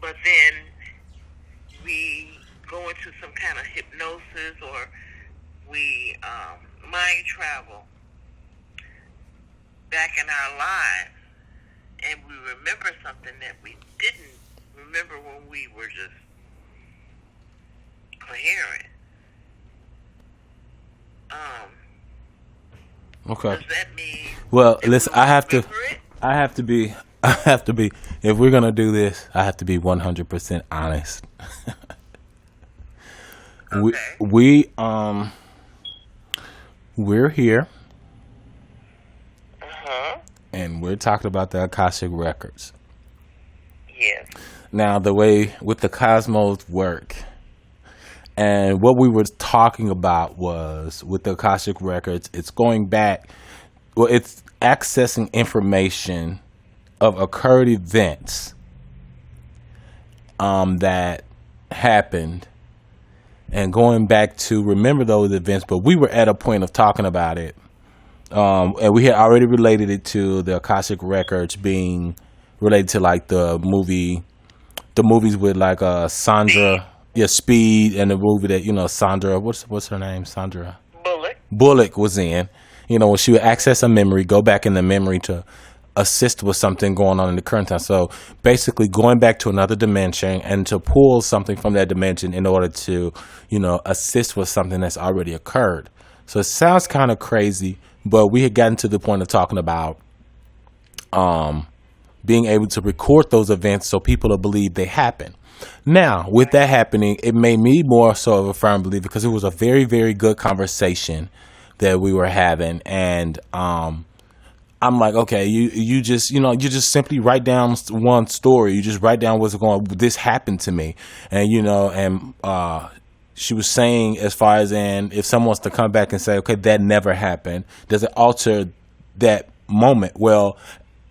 but then we go into some kind of hypnosis or we mind travel back in our lives, and we remember something that we didn't remember when we were just coherent. Okay. Does that mean? Well, listen, I have to be, if we're going to do this, I have to be 100% honest. Okay. We're here. Uh-huh. And we're talking about the Akashic Records. Yes. Now, the way with the cosmos work, and what we were talking about was with the Akashic Records, it's going back, well, it's accessing information of occurred events that happened and going back to remember those events, but we were at a point of talking about it. And we had already related it to the Akashic Records being related to like the movies with like Sandra, Speed, and the movie that Sandra, what's her name, Sandra Bullock was in. When she would access a memory, go back in the memory to assist with something going on in the current time. So basically, going back to another dimension and to pull something from that dimension in order to assist with something that's already occurred. So it sounds kind of crazy. But we had gotten to the point of talking about being able to record those events so people will believe they happen. Now, with that happening, it made me more so of a firm believer because it was a very, very good conversation that we were having. And I'm like, okay, you just simply write down one story. You just write down what's going on. This happened to me. And, she was saying as far as if someone wants to come back and say, okay, that never happened, does it alter that moment? Well,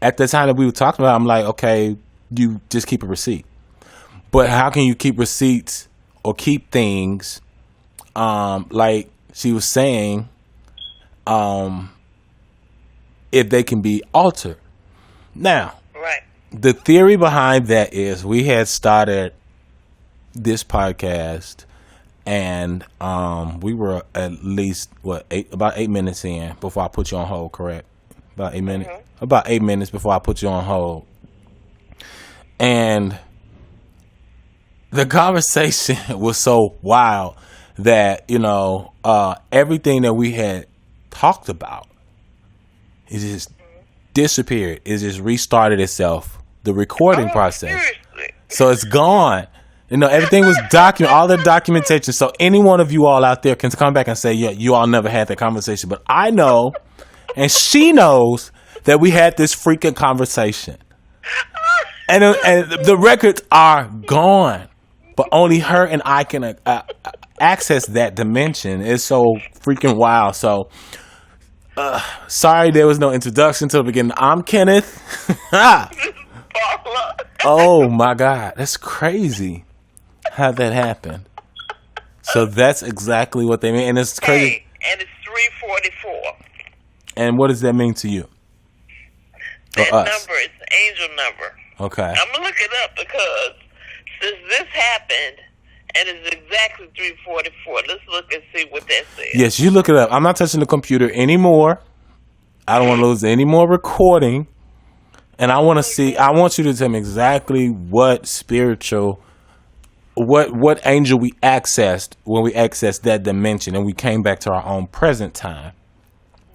at the time that we were talking about, I'm like, okay, you just keep a receipt. But how can you keep receipts or keep things like she was saying if they can be altered? Now, right. The theory behind that is we had started this podcast and we were at least about 8 minutes in before I put you on hold, correct? About 8 minutes. Mm-hmm. About 8 minutes before I put you on hold. And the conversation was so wild that, everything that we had talked about, it just disappeared. It just restarted itself. The recording process. Seriously? So it's gone. Everything was documented, all the documentation. So any one of you all out there can come back and say, yeah, you all never had that conversation. But I know, and she knows that we had this freaking conversation. And the records are gone. But only her and I can access that dimension. It's so freaking wild. So, sorry there was no introduction to the beginning. I'm Kenneth. Oh, my God. That's crazy. How'd that happen? So that's exactly what they mean. And it's crazy. Hey, and it's 3:44. And what does that mean to you? That number is an angel number. Okay. I'm going to look it up because since this happened, and it's exactly 3:44, let's look and see what that says. Yes, you look it up. I'm not touching the computer anymore. I don't want to lose any more recording. And I want you to tell me exactly what angel we accessed when we accessed that dimension and we came back to our own present time.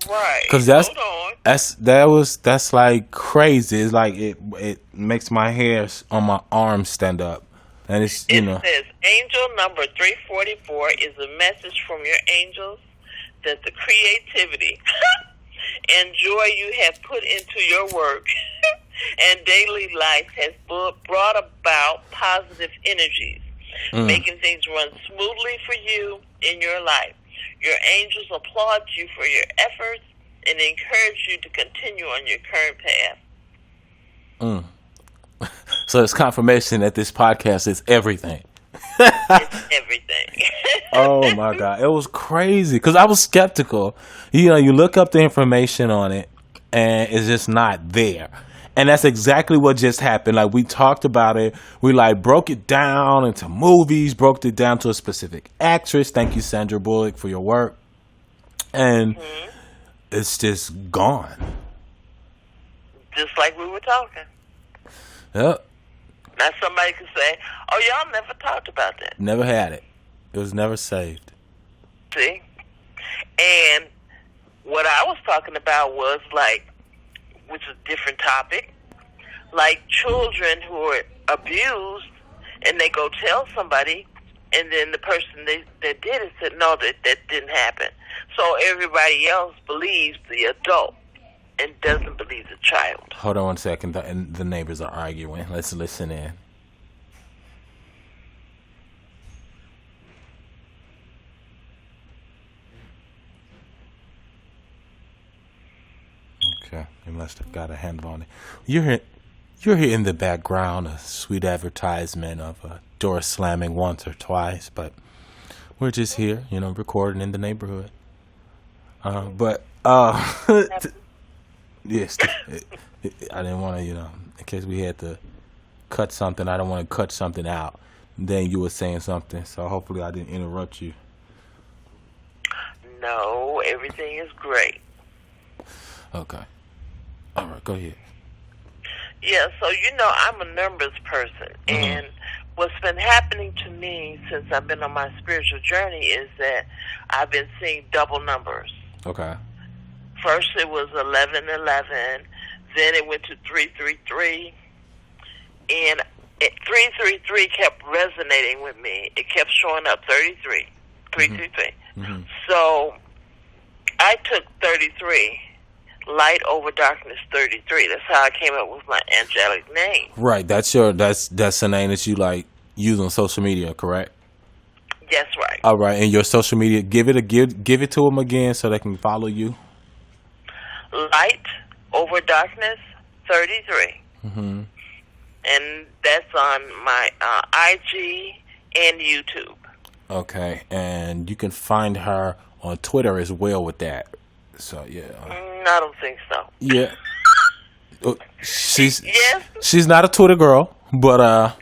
Right. Because that's like crazy. It's like it makes my hairs on my arms stand up. And it says angel number 344 is a message from your angels that the creativity and joy you have put into your work and daily life has brought about positive energies, making things run smoothly for you in your life. Your angels applaud you for your efforts and encourage you to continue on your current path. So it's confirmation that this podcast is everything. It's everything. Oh, my God. It was crazy because I was skeptical. You look up the information on it and it's just not there. And that's exactly what just happened. Like, we talked about it. We, like, broke it down into movies, broke it down to a specific actress. Thank you, Sandra Bullock, for your work. And it's just gone. Just like we were talking. Yep. Now somebody could say, oh, y'all never talked about that. Never had it. It was never saved. See? And what I was talking about was, like, which is a different topic, like children who are abused and they go tell somebody, and then the person that did it said, no, that didn't happen. So everybody else believes the adult and doesn't believe the child. Hold on 1 second. The neighbors are arguing. Let's listen in. Okay, they must have got a handle on it. You're here in the background, a sweet advertisement of a door slamming once or twice, but we're just here, recording in the neighborhood. Yes, I didn't want to, in case we had to cut something, I don't want to cut something out. Then you were saying something, so hopefully I didn't interrupt you. No, everything is great. Okay. All right, go ahead. Yeah, so I'm a numbers person, and what's been happening to me since I've been on my spiritual journey is that I've been seeing double numbers. Okay. First it was 1111, then it went to 333, and 333 kept resonating with me. It kept showing up 333. So I took 33. Light over darkness 33. That's how I came up with my angelic name. Right. That's the name that you use on social media, correct? That's right. All right. And your social media, give it to them again so they can follow you. Light over darkness 33. And that's on my IG and YouTube. Okay. And you can find her on Twitter as well with that. So yeah. I don't think so. Yeah. She's not a Twitter girl, but I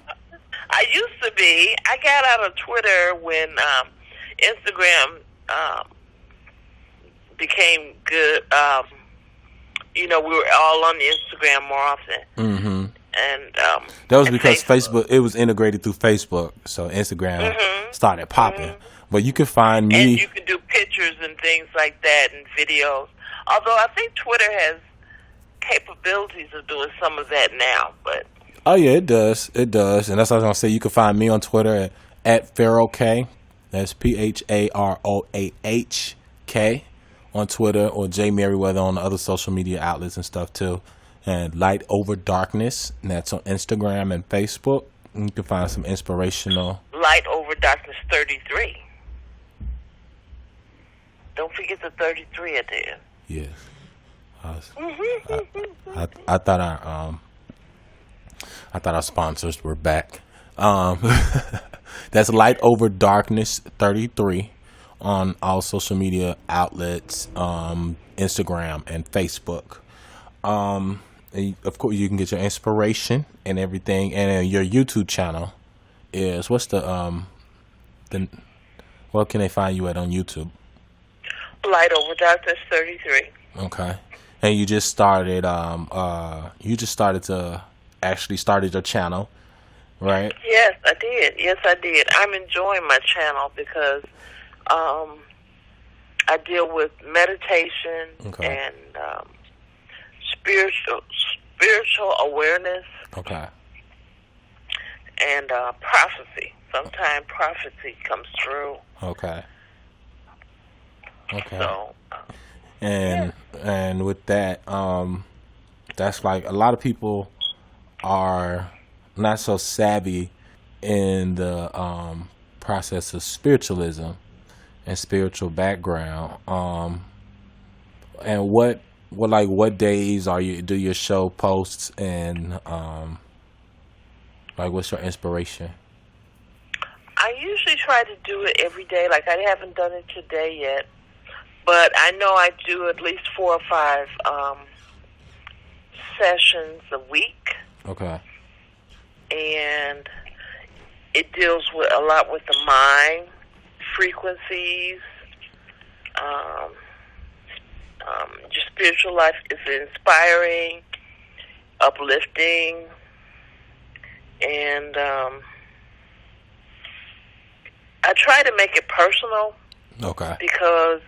used to be. I got out of Twitter when Instagram became good. We were all on Instagram more often. And that was because Facebook, it was integrated through Facebook, so Instagram started popping. But you can find me. And you can do pictures and things like that and videos. Although I think Twitter has capabilities of doing some of that now. But oh, yeah, it does. It does. And that's what I was going to say. You can find me on Twitter at PharoahK. That's PharoahK on Twitter, or J Merriweather on the other social media outlets and stuff too. And Light Over Darkness. And that's on Instagram and Facebook. And you can find some inspirational. Light Over Darkness 33. Don't forget the 33 at the end. Yes. I thought our sponsors were back. That's Light Over Darkness 33 on all social media outlets, Instagram and Facebook. And of course, you can get your inspiration and everything. And your YouTube channel is what can they find you at on YouTube? Light Over Darkness 33. Okay. And you just started started your channel, right? Yes, I did. I'm enjoying my channel because I deal with meditation and spiritual awareness. Okay. And prophecy. Sometimes prophecy comes through. Okay. So, and with that, that's like a lot of people are not so savvy in the process of spiritualism and spiritual background. And what days do your show posts, and what's your inspiration? I usually try to do it every day. Like, I haven't done it today yet, but I know I do at least 4 or 5 sessions a week. Okay. And it deals with a lot with the mind, frequencies, just spiritual life is inspiring, uplifting, and I try to make it personal. Okay. Because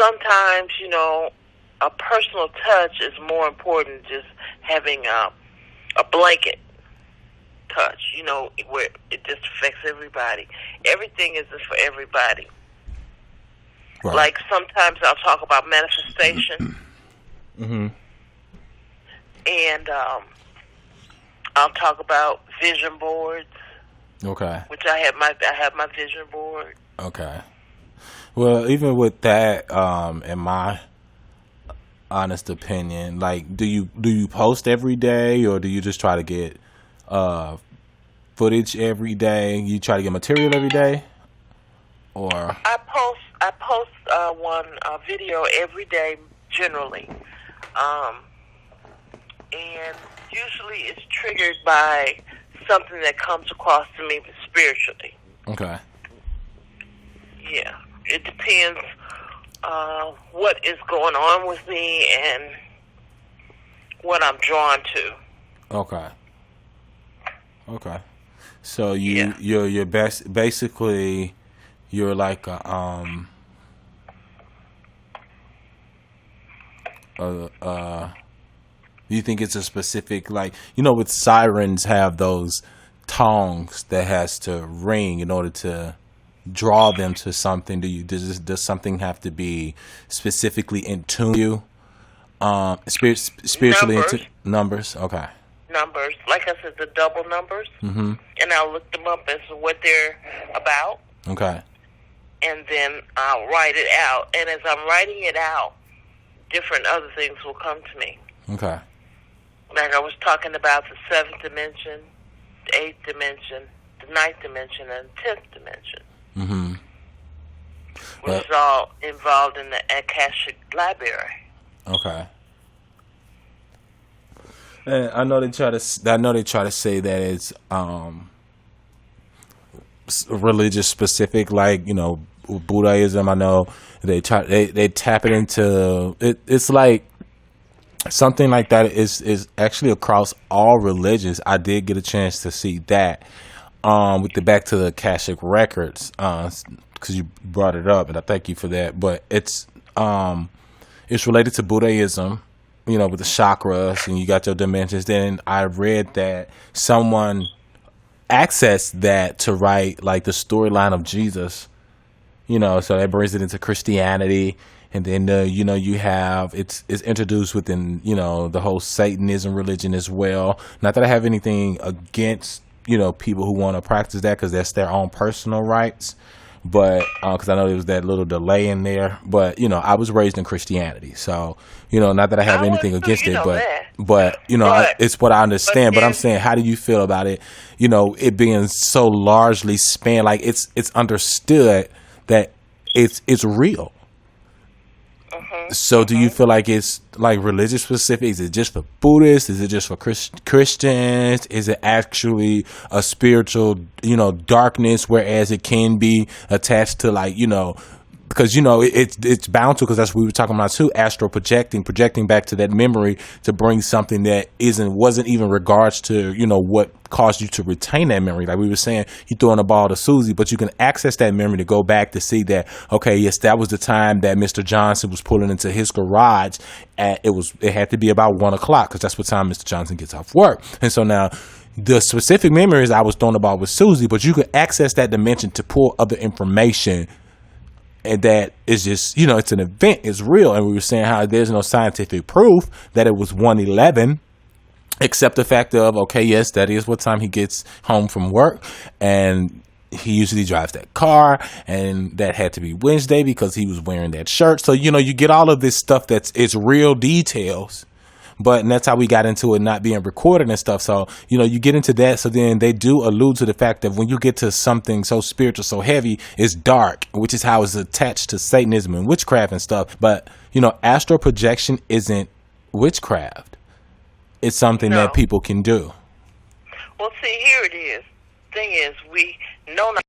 sometimes, a personal touch is more important than just having a blanket touch, where it just affects everybody. Everything isn't for everybody. Right. Like sometimes I'll talk about manifestation, mm-hmm. and I'll talk about vision boards. Okay. Which I have my vision board. Okay. Well, even with that, in my honest opinion, like, do you post every day, or do you just try to get footage every day? You try to get material every day, or I post one video every day generally, and usually it's triggered by something that comes across to me spiritually. Okay. Yeah, it depends what is going on with me and what I'm drawn to. Okay. Okay. So you're basically you're like you think it's a specific, like, with sirens have those tongues that has to ring in order to draw them to something? Does something have to be specifically in tune to you? Spiritually into numbers? Okay. Numbers. Like I said, the double numbers. Mm-hmm. And I'll look them up as to what they're about. Okay. And then I'll write it out. And as I'm writing it out, different other things will come to me. Okay. Like I was talking about the 7th dimension, the 8th dimension, the 9th dimension, and the 10th dimension. Mm-hmm. Which is all involved in the Akashic library. Okay. And I know they try to say that it's religious specific, like, Buddhism. I know they tap it into it. It's like something like that is actually across all religions. I did get a chance to see that with the back to the Akashic Records, because you brought it up, and I thank you for that. But it's related to Buddhism, with the chakras, and you got your dimensions. Then I read that someone accessed that to write like the storyline of Jesus, so that brings it into Christianity. And then, you have, it's introduced within, the whole Satanism religion as well. Not that I have anything against, people who want to practice that, because that's their own personal rights. But, because I know there was that little delay in there. But, I was raised in Christianity. So, not that I have anything against it, but it's what I understand. But I'm saying, how do you feel about it? It being so largely spanned, like it's understood that it's real. So do you feel like it's like religious specific? Is it just for Buddhists? Is it just for Christians? Is it actually a spiritual, darkness, whereas it can be attached to, like, because it's bound to, because that's what we were talking about too, astral projecting back to that memory to bring something that wasn't even regards to what caused you to retain that memory. Like we were saying, you throwing a ball to Susie, but you can access that memory to go back to see that, okay, yes, that was the time that Mr. Johnson was pulling into his garage, and it had to be about 1:00, because that's what time Mr. Johnson gets off work. And so now the specific memories I was throwing about with Susie, but you could access that dimension to pull other information. And that is just, it's an event, it's real. And we were saying how there's no scientific proof that it was 1:11, except the fact of, okay, yes, that is what time he gets home from work. And he usually drives that car, and that had to be Wednesday because he was wearing that shirt. So, you get all of this stuff it's real details. And that's how we got into it not being recorded and stuff. So, you get into that. So then they do allude to the fact that when you get to something so spiritual, so heavy, it's dark, which is how it's attached to Satanism and witchcraft and stuff. But, astral projection isn't witchcraft. it's something No. that people can do. Well, see, here it is. Thing is, we know not